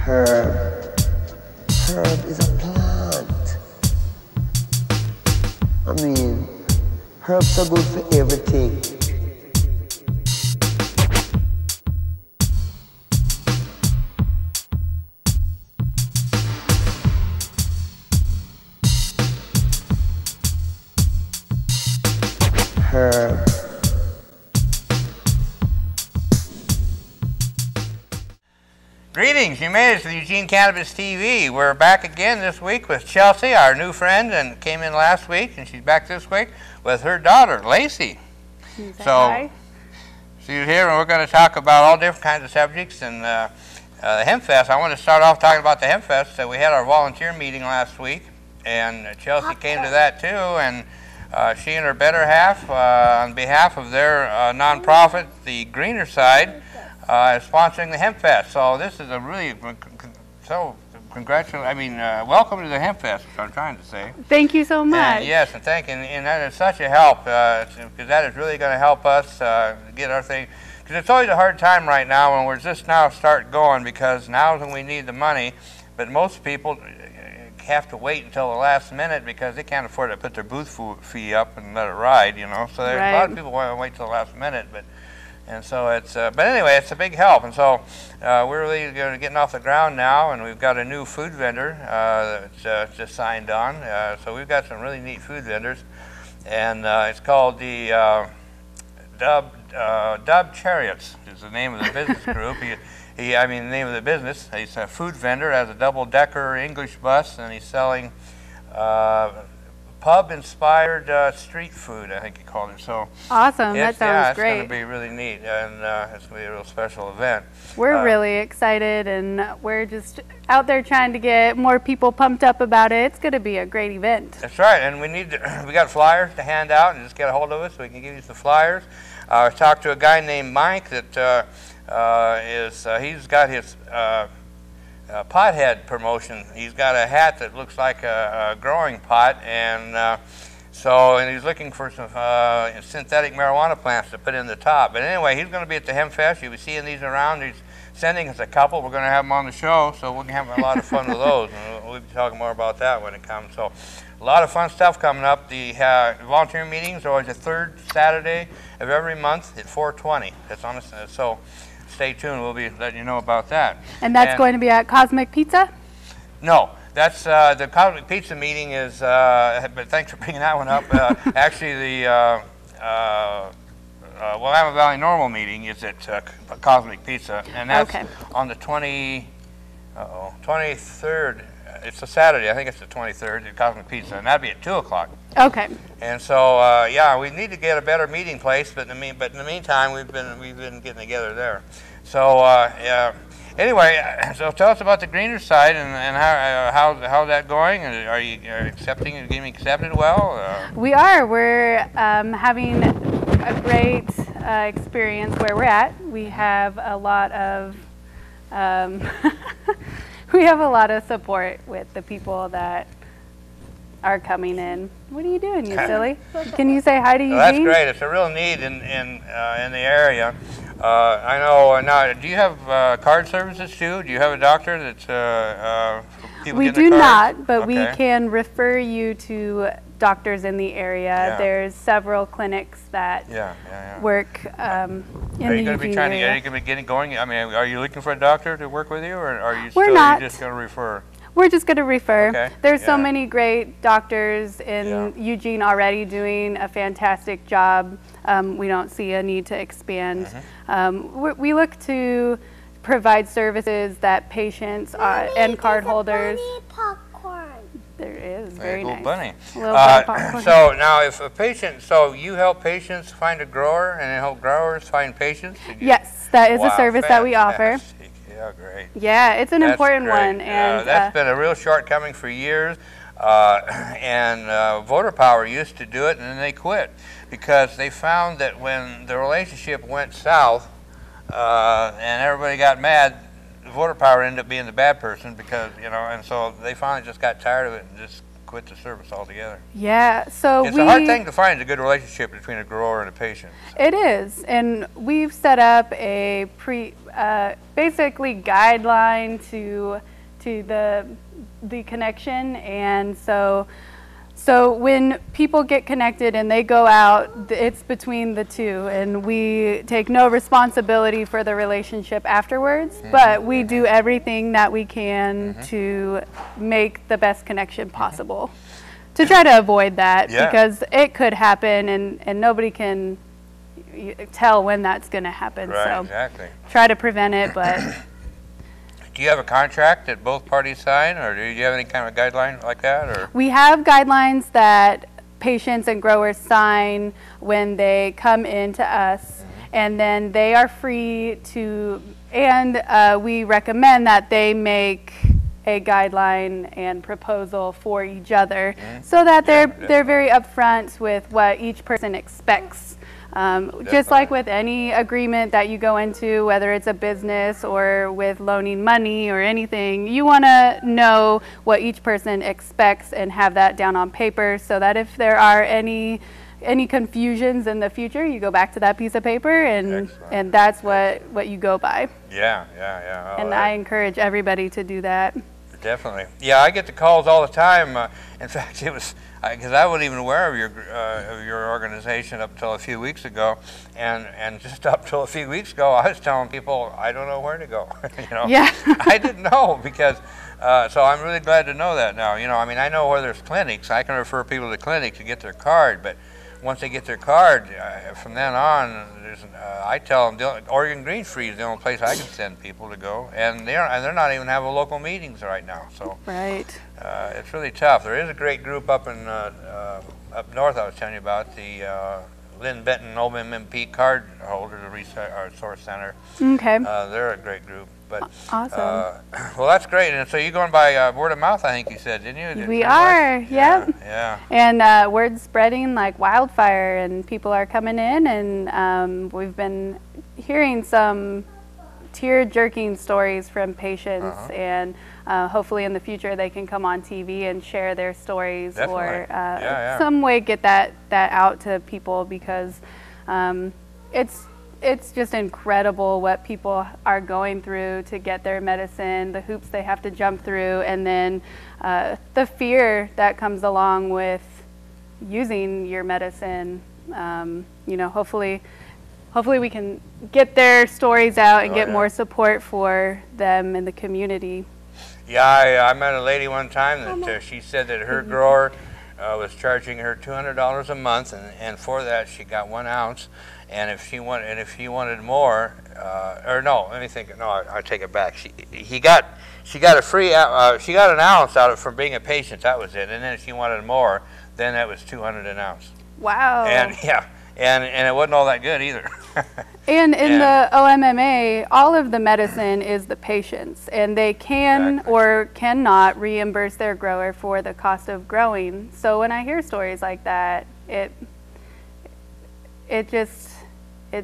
Herb. Herb is a plant. I mean, herbs are good for everything. Herb. Greetings, you made it to the Eugene Cannabis TV. We're back again this week with Chelsea, our new friend, and came in last week, and she's back this week with her daughter, Lacey. So she's here, and we're going to talk about all different kinds of subjects. And the Hempfest, I want to start off talking about the Hempfest. So we had our volunteer meeting last week, and Chelsea came to that too, and she and her better half, on behalf of their nonprofit, the Greener Side, is sponsoring the Hempfest. So this is a really, welcome to the Hempfest, is what I'm trying to say. Thank you so much. And yes, and and that is such a help, because that is really going to help us get our thing. Because it's always a hard time right now when we're just now start going, because now is when we need the money, but most people have to wait until the last minute because they can't afford to put their booth fee up and let it ride, you know. So there's a lot of people want to wait till the last minute, and so it's, but anyway, it's a big help. And so we're really getting off the ground now, and we've got a new food vendor that's just signed on. So we've got some really neat food vendors, and it's called the Dub Chariots is the name of the business group. The name of the business. He's a food vendor, has a double-decker English bus, and he's selling pub-inspired street food, I think he called it. So awesome! That sounds great. It's going to be really neat, and it's going to be a real special event. We're really excited, and we're just out there trying to get more people pumped up about it. It's going to be a great event. That's right, and we got flyers to hand out, and just get a hold of us so we can give you some flyers. I talked to a guy named Mike that he's got his pothead promotion. He's got a hat that looks like a growing pot, and he's looking for some synthetic marijuana plants to put in the top. But anyway, he's going to be at the Hempfest. You'll be seeing these around. He's sending us a couple. We're going to have them on the show, so we're going to have a lot of fun with those. And we'll be talking more about that when it comes. So a lot of fun stuff coming up. The volunteer meetings are always the third Saturday of every month at 4:20. That's on us. So stay tuned. We'll be letting you know about that. And that's going to be at Cosmic Pizza? No, that's the Cosmic Pizza meeting is. But thanks for bringing that one up. Actually, the Willamette Valley Normal meeting is at Cosmic Pizza, and that's on the 23rd. It's a Saturday. I think it's the 23rd at Cosmic Pizza, and that'd be at 2 o'clock. Okay. And so, yeah, we need to get a better meeting place, but in the meantime, we've been getting together there. So, anyway, so tell us about the Greener Side and how's that going? Are you accepting and getting accepted well? We are. We're having a great experience where we're at. We have a lot of we have a lot of support with the people that are coming in. What are you doing, you silly? Can you say hi to Eugene? Well, that's great. It's a real need in the area. I know. Now, do you have card services too? Do you have a doctor that's people We get do the cards? not, but we can refer you to doctors in the area. Yeah. There's several clinics that work in the Eugene area. Are you going to be getting going? I mean, are you looking for a doctor to work with you, or are you just going to refer? We're just going to refer. Okay. There's so many great doctors in Eugene already doing a fantastic job. We don't see a need to expand. We look to provide services that patients and card holders. There is, very nice. Bunny. Popcorn. So now, if a patient, so you help patients find a grower, and help growers find patients? Yes, that is a service that we offer. Yeah, great. Yeah, it's an important one, and that's been a real shortcoming for years. And Voter Power used to do it, and then they quit because they found that when the relationship went south and everybody got mad, Voter Power ended up being the bad person because, you know, and so they finally just got tired of it and just quit the service altogether. Yeah, so it's a hard thing to find a good relationship between a grower and a patient. So. It is, and we've set up a basically guideline to the connection, and so when people get connected and they go out, it's between the two, and we take no responsibility for the relationship afterwards, but we do everything that we can to make the best connection possible, to try to avoid that, because it could happen, and nobody can tell when that's going to happen. Right, so exactly. Try to prevent it, but... Do you have a contract that both parties sign, or do you have any kind of guideline like that? Or? We have guidelines that patients and growers sign when they come in to us, and then they are free to, and we recommend that they make a guideline and proposal for each other, so that they're very upfront with what each person expects. Just like with any agreement that you go into, whether it's a business or with loaning money or anything, you want to know what each person expects and have that down on paper, so that if there are any confusions in the future, you go back to that piece of paper, and that's what you go by. Yeah. Oh, and I encourage everybody to do that. Definitely. Yeah, I get the calls all the time. In fact, it was because I wasn't even aware of your organization up until a few weeks ago, and just up till a few weeks ago, I was telling people I don't know where to go. Yeah. I didn't know, because so I'm really glad to know that now. I mean, I know where there's clinics. I can refer people to clinics to get their card, but once they get their card, from then on, I tell them Oregon Green Free is the only place I can send people to go, and they're not even having local meetings right now. So it's really tough. There is a great group up in up north I was telling you about, the Lynn Benton OMMP card holder, the Resource Center. Okay. They're a great group. But, awesome. Well, that's great. And so you're going by word of mouth, I think you said, didn't you? We are, yep. Yeah. And word's spreading like wildfire, and people are coming in, and we've been hearing some tear-jerking stories from patients, and hopefully in the future they can come on TV and share their stories. Definitely. Or some way get that out to people, because it's just incredible what people are going through to get their medicine, the hoops they have to jump through, and then the fear that comes along with using your medicine. Hopefully we can get their stories out and get more support for them in the community. Yeah, I met a lady one time that she said that her grower was charging her $200 a month, and for that she got 1 ounce. And if she wanted more, or no, let me think. No, I take it back. She got a free. She got 1 ounce out of it from being a patient. That was it. And then if she wanted more, then that was $200 an ounce. Wow. And and it wasn't all that good either. And in the OMMA, all of the medicine is the patient's, and they can or cannot reimburse their grower for the cost of growing. So when I hear stories like that, it's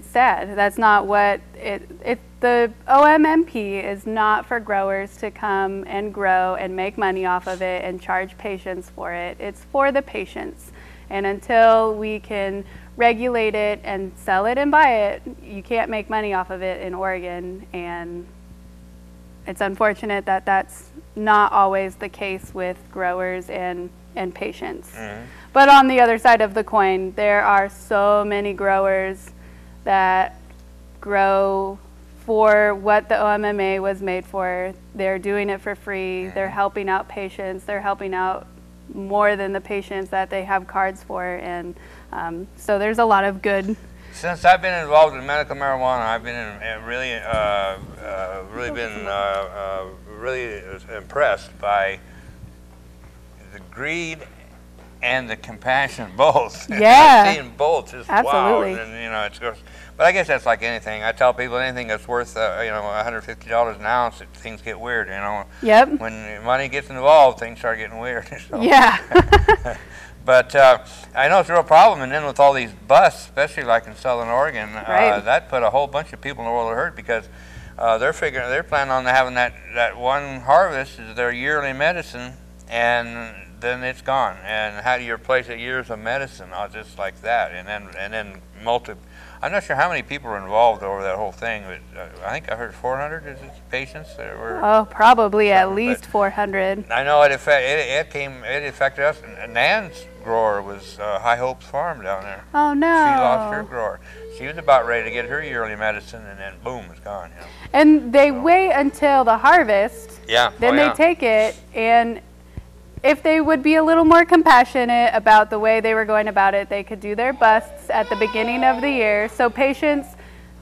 sad. That's not what the OMMP is not for growers to come and grow and make money off of it and charge patients for it. It's for the patients. And until we can regulate it and sell it and buy it, you can't make money off of it in Oregon. And it's unfortunate that that's not always the case with growers and patients. But on the other side of the coin, there are so many growers that grow for what the OMMA was made for. They're doing it for free. They're helping out patients. They're helping out more than the patients that they have cards for, and so there's a lot of good. Since I've been involved in medical marijuana, I've been really impressed by the greed and the compassion, both. Yeah. I've seen both. Just absolutely. Wow. And it's gross. But I guess that's like anything. I tell people anything that's worth $150 an ounce, things get weird. Yep. When money gets involved, things start getting weird. So. Yeah. But I know it's a real problem, and then with all these busts, especially like in Southern Oregon, that put a whole bunch of people in the world of hurt, because they're planning on having that one harvest as their yearly medicine, and then it's gone. And how do you replace it? Years of medicine, just like that, and then I'm not sure how many people were involved over that whole thing, but I think I heard 400 patients that were. Oh, probably at least 400. I know it affected us. Nan's grower was High Hopes Farm down there. Oh no! She lost her grower. She was about ready to get her yearly medicine, and then boom, it's gone. You know? And they wait until the harvest. Yeah. Then they take it, and if they would be a little more compassionate about the way they were going about it, they could do their busts at the beginning of the year, so patients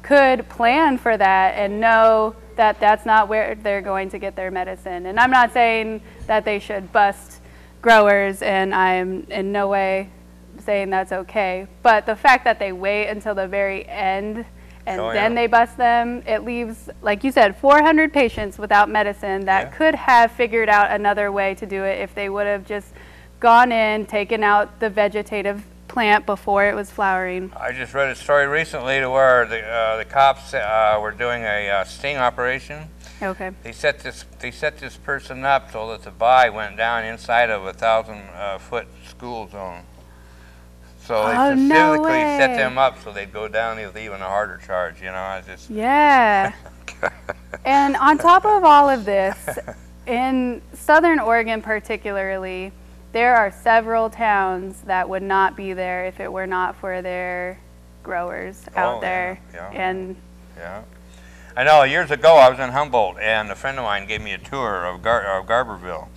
could plan for that and know that that's not where they're going to get their medicine. And I'm not saying that they should bust growers, and I'm in no way saying that's okay, but the fact that they wait until the very end and then they bust them, it leaves, like you said, 400 patients without medicine that could have figured out another way to do it if they would have just gone in, taken out the vegetative plant before it was flowering. I just read a story recently to where the cops were doing a sting operation. Okay. They set this person up so that the body went down inside of a 1,000-foot school zone. So they specifically set them up so they'd go down with even a harder charge, you know. I just And on top of all of this, in Southern Oregon particularly, there are several towns that would not be there if it were not for their growers out there. And I know years ago I was in Humboldt, and a friend of mine gave me a tour of Garberville.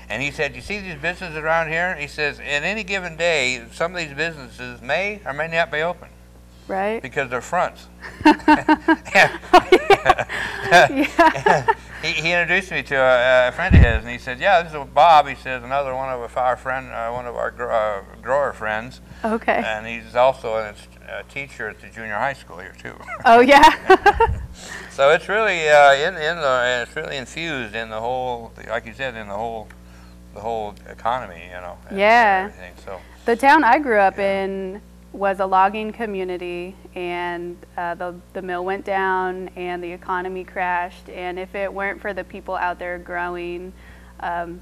And he said, you see these businesses around here? He says, in any given day, some of these businesses may or may not be open. Right. Because they're fronts. He introduced me to a friend of his, and he said, yeah, this is Bob. He says, another one of our grower friends. Okay. And he's also a teacher at the junior high school here, too. Oh, yeah. So it's really it's really infused in the whole, like you said, in the whole economy, you know. Yeah. Everything. So the town I grew up in was a logging community, and the mill went down and the economy crashed, and if it weren't for the people out there growing,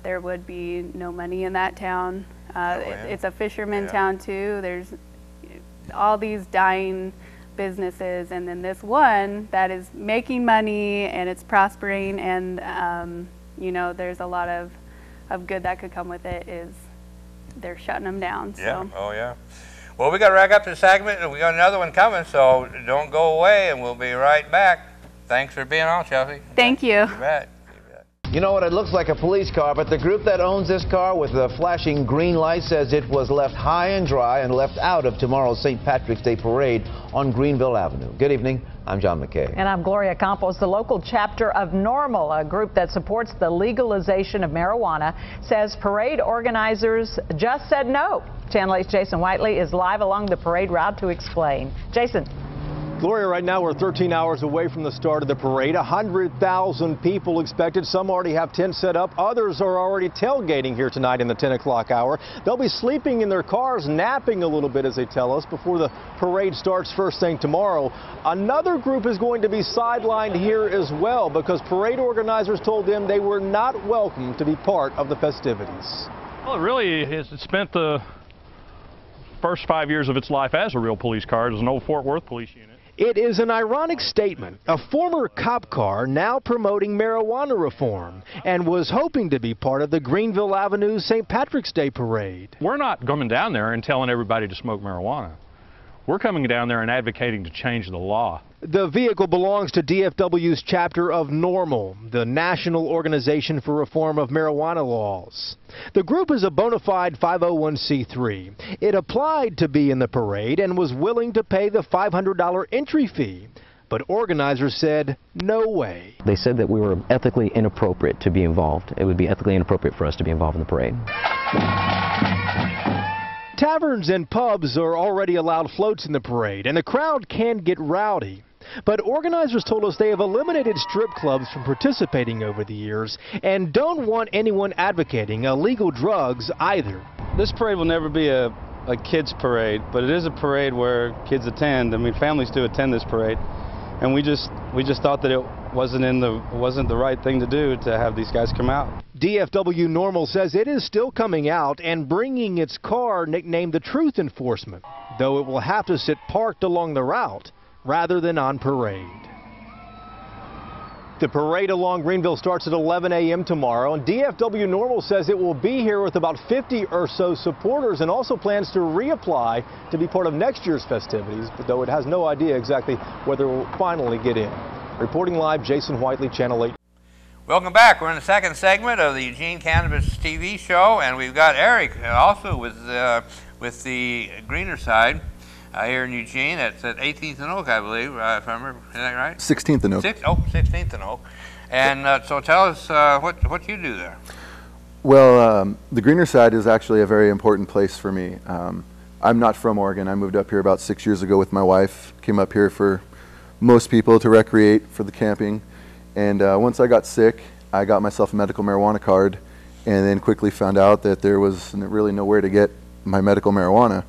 there would be no money in that town. It's a fisherman town too. There's all these dying businesses, and then this one that is making money and it's prospering, and you know, there's a lot of good that could come with it. Is they're shutting them down. Yeah. So. Oh yeah. Well, we got to wrap up this segment, and we got another one coming, so don't go away, and we'll be right back. Thanks for being on, Chelsea. Thank you. You bet. You know what? It looks like a police car, but the group that owns this car with the flashing green light says it was left high and dry and left out of tomorrow's St. Patrick's Day parade on Greenville Avenue. Good evening. I'm John McKay. And I'm Gloria Campos. The local chapter of NORML, a group that supports the legalization of marijuana, says parade organizers just said no. Channel 8's Jason Whiteley is live along the parade route to explain. Jason. Gloria, right now we're 13 hours away from the start of the parade. 100,000 people expected. Some already have tents set up. Others are already tailgating here tonight in the 10 o'clock hour. They'll be sleeping in their cars, napping a little bit, as they tell us, before the parade starts first thing tomorrow. Another group is going to be sidelined here as well because parade organizers told them they were not welcome to be part of the festivities. Well, it really has spent the first 5 years of its life as a real police car. It was an old Fort Worth police unit. It is an ironic statement. A former cop car now promoting marijuana reform and was hoping to be part of the Greenville Avenue St. Patrick's Day parade. We're not coming down there and telling everybody to smoke marijuana. We're coming down there and advocating to change the law. The vehicle belongs to DFW's chapter of NORML, the National Organization for Reform of Marijuana Laws. The group is a bona fide 501c3. It applied to be in the parade and was willing to pay the $500 entry fee. But organizers said, no way. They said that we were ethically inappropriate to be involved. It would be ethically inappropriate for us to be involved in the parade. Taverns and pubs are already allowed floats in the parade, and the crowd can get rowdy. But organizers told us they have eliminated strip clubs from participating over the years and don't want anyone advocating illegal drugs either. This parade will never be a kids parade, but it is a parade where kids attend. I mean, families do attend this parade. And we just thought that wasn't the right thing to do to have these guys come out. DFW NORML says it is still coming out and bringing its car nicknamed the Truth Enforcement, though it will have to sit parked along the route rather than on parade. The parade along Greenville starts at 11 a.m. tomorrow, and DFW NORML says it will be here with about 50 or so supporters and also plans to reapply to be part of next year's festivities, but though it has no idea exactly whether it will finally get in. Reporting live, Jason Whiteley, Channel 8. Welcome back. We're in the second segment of the Eugene Cannabis TV show, and we've got Eric also with the greener side here in Eugene. It's at 18th and Oak, I believe, if I remember. Is that right? 16th and Oak. 16th and Oak. And so tell us what you do there. Well, the greener side is actually a very important place for me. I'm not from Oregon. I moved up here about 6 years ago with my wife. Came up here for most people to recreate for the camping. And once I got sick, I got myself a medical marijuana card and then quickly found out that there was really nowhere to get my medical marijuana.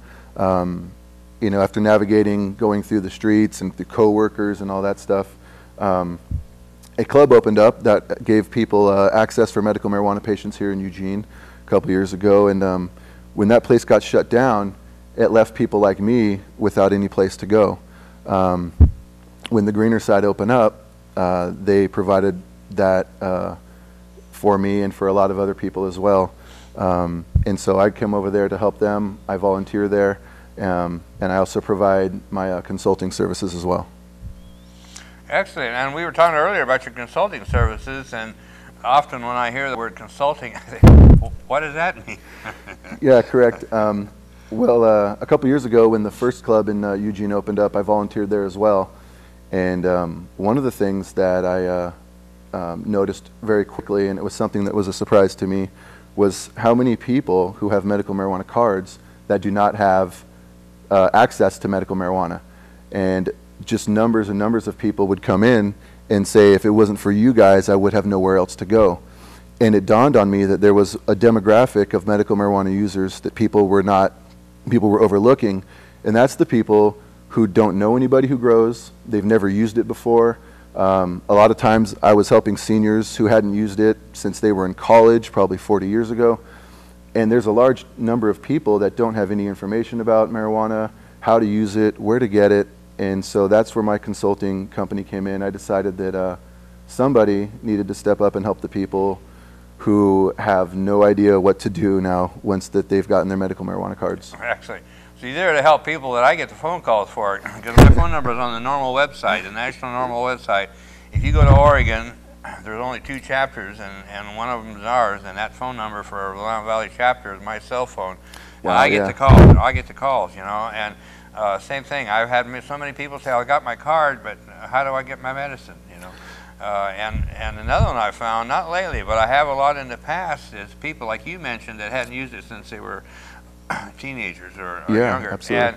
You know, after navigating, going through the streets and through co-workers and all that stuff, a club opened up that gave people access for medical marijuana patients here in Eugene a couple years ago. And when that place got shut down, it left people like me without any place to go. When the greener side opened up, they provided that for me and for a lot of other people as well. And so I come over there to help them. I volunteer there, and I also provide my consulting services as well. Excellent. And we were talking earlier about your consulting services, and often when I hear the word consulting, I think, what does that mean? Yeah, correct. Well, a couple years ago when the first club in Eugene opened up, I volunteered there as well. And one of the things that I noticed very quickly, and it was something that was a surprise to me, was how many people who have medical marijuana cards that do not have access to medical marijuana. And just numbers and numbers of people would come in and say, if it wasn't for you guys, I would have nowhere else to go. And it dawned on me that there was a demographic of medical marijuana users that people were overlooking, and that's the people who don't know anybody who grows. They've never used it before. A lot of times I was helping seniors who hadn't used it since they were in college, probably 40 years ago. And there's a large number of people that don't have any information about marijuana, how to use it, where to get it. And so that's where my consulting company came in. I decided that somebody needed to step up and help the people who have no idea what to do now once that they've gotten their medical marijuana cards. Actually. So you're there to help people that I get the phone calls for, because my phone number is on the NORML website, the National NORML website. If you go to Oregon, there's only 2 chapters, and one of them is ours, and that phone number for Willamette Valley chapter is my cell phone. Wow, and I get the calls. I get the calls, you know, and same thing. I've had so many people say, I got my card, but how do I get my medicine, you know? And another one I found, not lately, but I have a lot in the past, is people like you mentioned that hadn't used it since they were teenagers or younger. Absolutely. And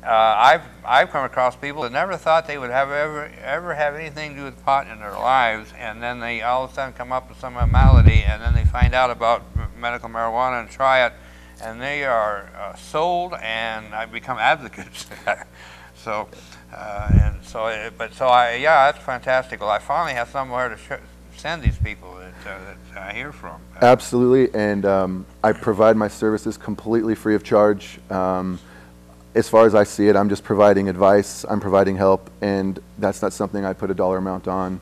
I've come across people that never thought they would ever have anything to do with pot in their lives, and then they all of a sudden come up with some malady, and then they find out about medical marijuana and try it, and they are sold, and I become advocates. So yeah, that's fantastic. Well, I finally have somewhere to send these people that I hear from. Absolutely, and I provide my services completely free of charge. As far as I see it, I'm just providing advice, I'm providing help, and that's not something I put a dollar amount on.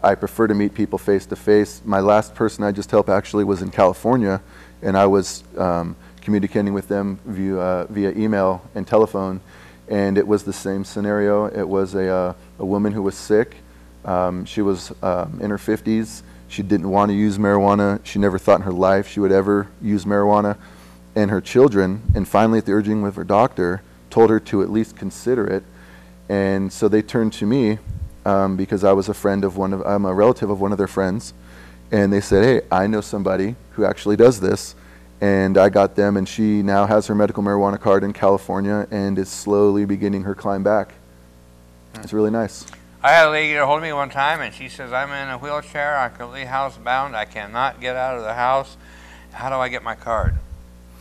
I prefer to meet people face to face. My last person I just helped actually was in California, and I was communicating with them via email and telephone, and it was the same scenario. It was a woman who was sick. She was in her 50s. She didn't want to use marijuana. She never thought in her life she would ever use marijuana. And her children, and finally at the urging of her doctor, told her to at least consider it. And so they turned to me because I was I'm a relative of one of their friends. And they said, hey, I know somebody who actually does this. And I got them, and she now has her medical marijuana card in California and is slowly beginning her climb back. It's really nice. I had a lady get a hold of me one time, and she says, I'm in a wheelchair, I'm completely housebound, I cannot get out of the house. How do I get my card?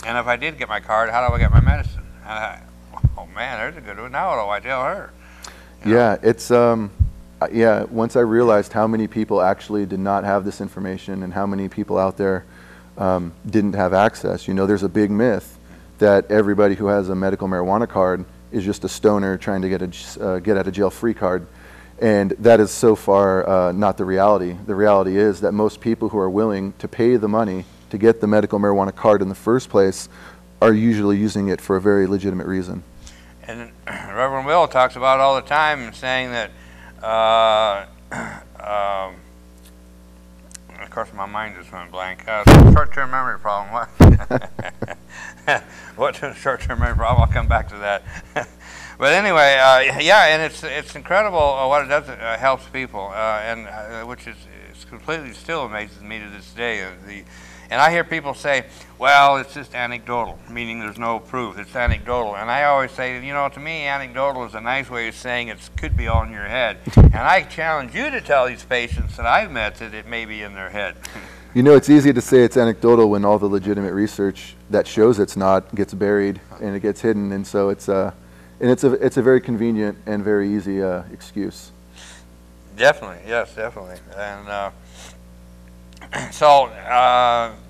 And if I did get my card, how do I get my medicine? Oh man, there's a good one. Now what do I tell her? Yeah, it's yeah, once I realized how many people actually did not have this information and how many people out there didn't have access. You know, there's a big myth that everybody who has a medical marijuana card is just a stoner trying to get a get out of jail free card. And that is so far not the reality. The reality is that most people who are willing to pay the money to get the medical marijuana card in the first place are usually using it for a very legitimate reason. And Reverend Will talks about it all the time, saying that, of course my mind just went blank. Short-term memory problem. What? What's a short-term memory problem? I'll come back to that. But anyway, yeah, and it's incredible what it does. Helps people, and which is completely still amazes me to this day. And I hear people say, well, it's just anecdotal, meaning there's no proof. It's anecdotal. And I always say, you know, to me, anecdotal is a nice way of saying it could be all in your head. And I challenge you to tell these patients that I've met that it may be in their head. You know, it's easy to say it's anecdotal when all the legitimate research that shows it's not gets buried and it gets hidden. And so it's a very convenient and very easy excuse. Definitely, yes, definitely. And so,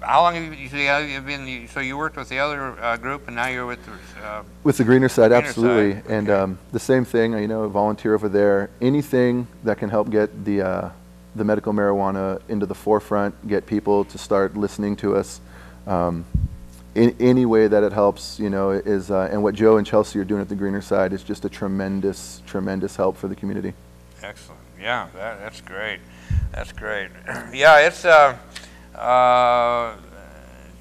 how long have you been? So you worked with the other group, and now you're with the greener side, greener absolutely. Side. And the same thing. You know, volunteer over there. Anything that can help get the medical marijuana into the forefront, get people to start listening to us. In any way that it helps, you know, is and what Joe and Chelsea are doing at the greener side is just a tremendous, tremendous help for the community. Excellent. Yeah, that's great. That's great. Yeah, it's trying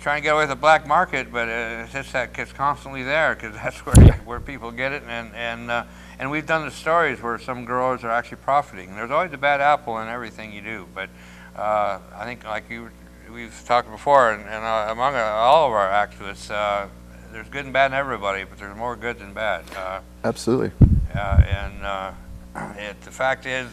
to get away with the black market, but it's just that it's constantly there because that's where people get it, and we've done the stories where some growers are actually profiting. There's always a bad apple in everything you do, but I think like we've talked before, and among all of our activists, there's good and bad in everybody, but there's more good than bad. Absolutely. And the fact is,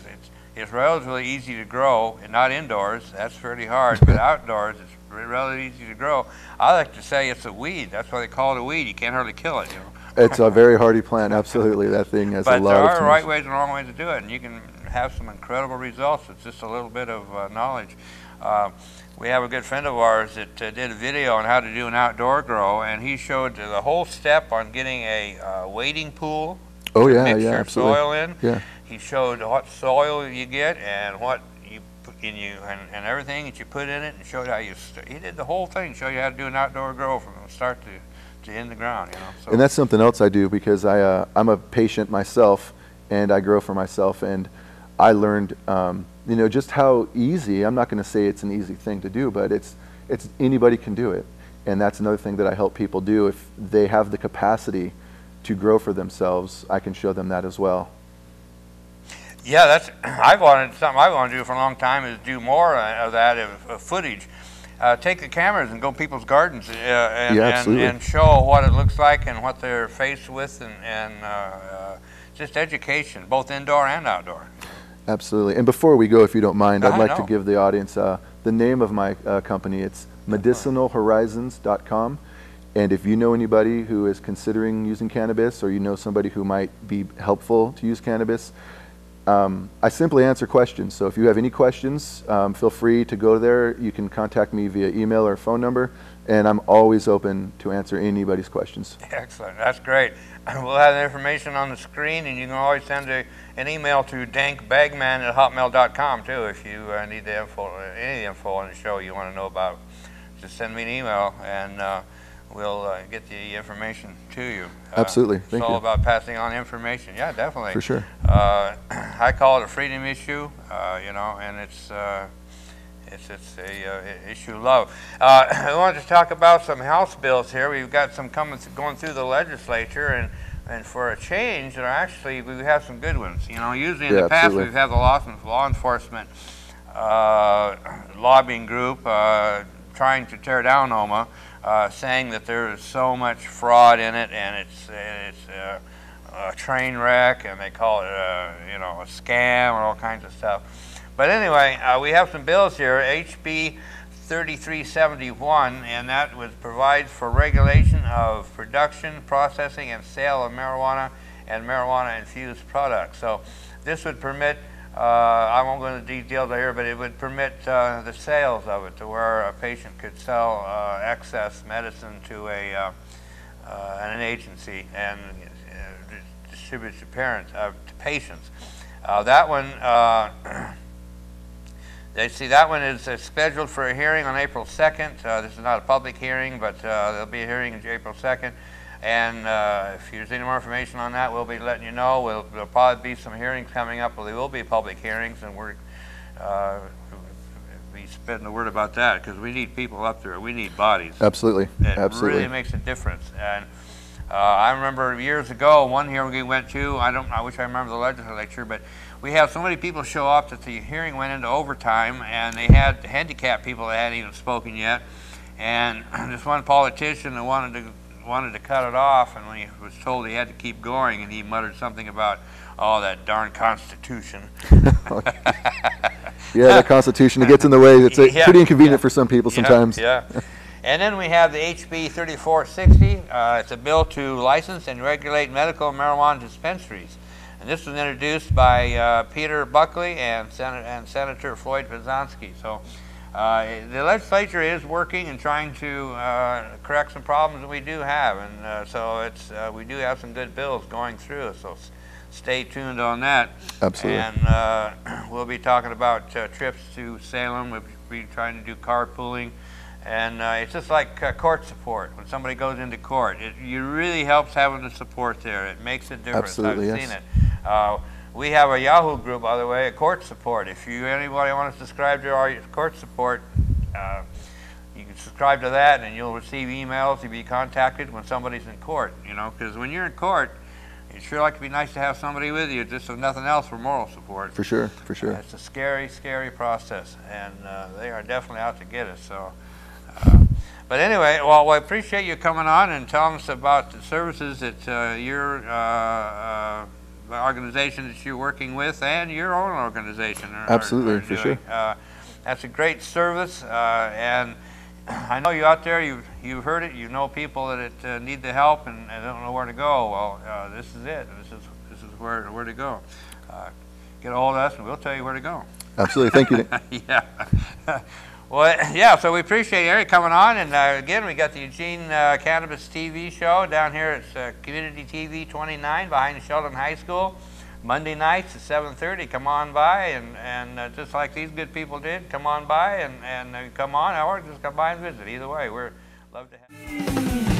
it's relatively easy to grow, and not indoors. That's pretty hard, but outdoors, it's relatively easy to grow. I like to say it's a weed. That's why they call it a weed. You can't hardly kill it, you know. It's a very hardy plant, absolutely. That thing has a lot of... But there are right ways and wrong ways to do it, and you can have some incredible results. It's just a little bit of knowledge. We have a good friend of ours that did a video on how to do an outdoor grow, and he showed the whole step on getting a wading pool. Oh yeah, mix yeah, your absolutely. soil in. Yeah. He showed what soil you get and what you put in and everything that you put in it, and showed how you. He did the whole thing, showed you how to do an outdoor grow from start to in the ground. You know. So. And that's something else I do because I'm a patient myself, and I grow for myself, and I learned you know, just how easy. I'm not going to say it's an easy thing to do, but it's anybody can do it, and that's another thing that I help people do. If they have the capacity to grow for themselves, I can show them that as well. Yeah, that's something I want to do for a long time, is do more of that of footage. Take the cameras and go people's gardens and show what it looks like and what they're faced with, and just education, both indoor and outdoor. Absolutely. And before we go, if you don't mind, I'd like to give the audience the name of my company. It's medicinalhorizons.com. And if you know anybody who is considering using cannabis, or you know somebody who might be helpful to use cannabis, I simply answer questions. So if you have any questions, feel free to go there. You can contact me via email or phone number, and I'm always open to answer anybody's questions. Excellent. That's great. We'll have the information on the screen, and you can always send an email to dankbagman@hotmail.com too if you need the info, any info on the show you want to know about. Just send me an email, and we'll get the information to you. Absolutely. Thank you. It's all about passing on information. Yeah, definitely. For sure. I call it a freedom issue, you know, and it's a issue of love. I wanted to talk about some House bills here. We've got some going through the legislature, and for a change, there actually we have some good ones. You know, usually in the past we've had the law enforcement lobbying group trying to tear down OMMP, saying that there is so much fraud in it, and it's a train wreck, and they call it you know, a scam or all kinds of stuff. But anyway, we have some bills here, HB 3371, and that provides for regulation of production, processing, and sale of marijuana and marijuana-infused products. So this would permit I won't go into details here, but it would permit the sales of it to where a patient could sell excess medicine to an agency and distribute to to patients. That one, that one is scheduled for a hearing on April 2nd. This is not a public hearing, but there'll be a hearing on April 2nd. And if there's any more information on that, we'll be letting you know. There'll probably be some hearings coming up. Well, there will be public hearings, and we're be spreading the word about that because we need people up there. We need bodies. Absolutely. It really makes a difference. And I remember years ago, one hearing we went to, I wish I remember the legislature, but we had so many people show up that the hearing went into overtime, and they had handicapped people that hadn't even spoken yet. And this one politician that wanted to cut it off, and when he was told he had to keep going, and he muttered something about, oh, that darn Constitution. Yeah, the Constitution, it gets in the way. It's pretty inconvenient for some people sometimes. Yeah. And then we have the HB 3460. It's a bill to license and regulate medical marijuana dispensaries. And this was introduced by Peter Buckley and Senator Floyd Pazanski. So the legislature is working and trying to correct some problems that we do have. And so we do have some good bills going through. So stay tuned on that. Absolutely. And we'll be talking about trips to Salem. We'll be trying to do carpooling. And it's just like court support. When somebody goes into court, it really helps having the support there. It makes a difference. Absolutely, I've seen it. We have a Yahoo group, by the way, a court support. If anybody wants to subscribe to our court support, you can subscribe to that, and you'll receive emails. You'll be contacted when somebody's in court. You know, because when you're in court, it'd sure like to be nice to have somebody with you, just if nothing else, for moral support. For sure, for sure. It's a scary, scary process, and they are definitely out to get us. So. But anyway, well, I appreciate you coming on and telling us about the services that your organization that you're working with and your own organization Absolutely, are for doing. sure. That's a great service, and I know you out there, you've heard it, you know people that need the help and don't know where to go. Well, this is it. This is where to go. Get a hold of us and we'll tell you where to go. Absolutely, thank you. Yeah. Well, yeah, so we appreciate Eric coming on, and again, we got the Eugene Cannabis TV show down here at Community TV 29 behind Sheldon High School, Monday nights at 7:30. Come on by, and just like these good people did, come on by and come on, or just come by and visit. Either way, we're love to have you.